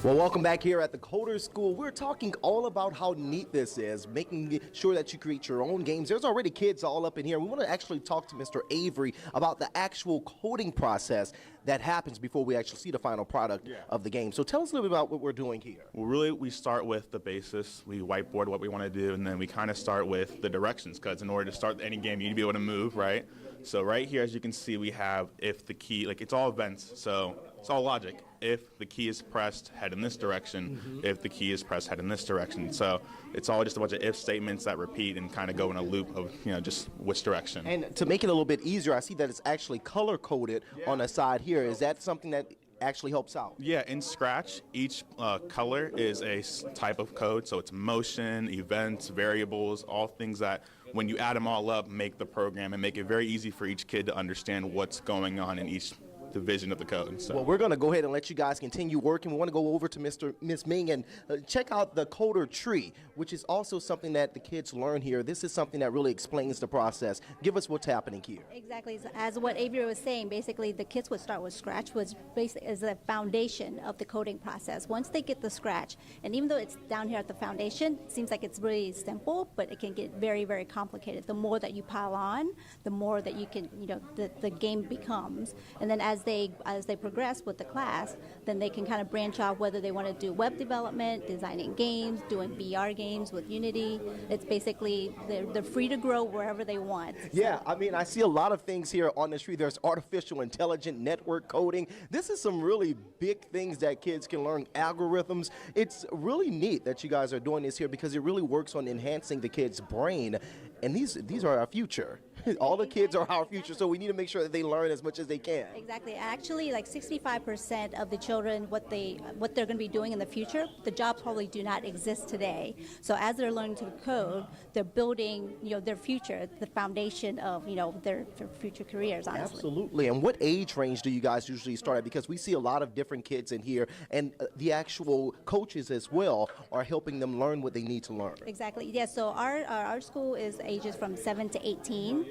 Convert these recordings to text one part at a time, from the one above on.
Well, welcome back here at the Coder School. We're talking all about how neat this is, making sure that you create your own games. There's already kids all up in here. We want to actually talk to Mr. Avery about the actual coding process that happens before we actually see the final product of the game. So tell us a little bit about what we're doing here. Well, really, we start with the basis. We whiteboard what we want to do, and then we kind of start with the directions, because in order to start any game, you need to be able to move, right? So right here, as you can see, we have if the key, like it's all events, so it's all logic. If the key is pressed, head in this direction. If the key is pressed, head in this direction. So it's all just a bunch of if statements that repeat and kind of go in a loop of, just which direction. And to make it a little bit easier, I see that it's actually color-coded on the side here. Is that something that actually helps out? Yeah, in Scratch, each color is a type of code. So it's motion, events, variables, all things that when you add them all up, make the program and make it very easy for each kid to understand what's going on in each division of the code. So. Well, we're going to go ahead and let you guys continue working. We want to go over to Miss Ming and check out the coder tree, which is also something that the kids learn here. This is something that really explains the process. Give us what's happening here. Exactly. As what Avery was saying, basically the kids would start with Scratch, which basically is the foundation of the coding process. Once they get the Scratch, and even though it's down here at the foundation, it seems like it's really simple, but it can get very, very complicated. The more that you pile on, the more that you can, the game becomes. And then as they progress with the class, then they can kind of branch off whether they want to do web development, designing games, doing VR games with Unity. It's basically they're free to grow wherever they want. Yeah, I mean, I see a lot of things here on the tree. There's artificial intelligent network coding. This is some really big things that kids can learn, algorithms. It's really neat that you guys are doing this here because it really works on enhancing the kids' brain. And these are our future. All the kids are our future, so we need to make sure that they learn as much as they can. Exactly. Actually, like 65% of the children, what they're going to be doing in the future, the jobs probably do not exist today. So as they're learning to code, they're building, their future, the foundation of, their future careers, honestly. Absolutely. And what age range do you guys usually start at? Because we see a lot of different kids in here, and the actual coaches as well are helping them learn what they need to learn. Exactly. Yeah. So our school is ages from 7 to 18.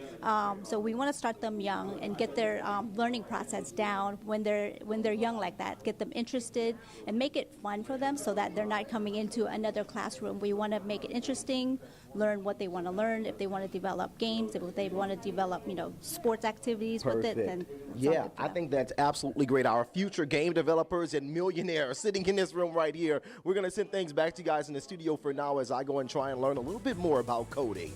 So we want to start them young and get their learning process down when they're young like that. Get them interested and make it fun for them so that they're not coming into another classroom. We want to make it interesting, learn what they want to learn. If they want to develop games, if they want to develop sports activities with it, then yeah, I think that's absolutely great. Our future game developers and millionaires sitting in this room right here. We're going to send things back to you guys in the studio for now as I go and try and learn a little bit more about coding.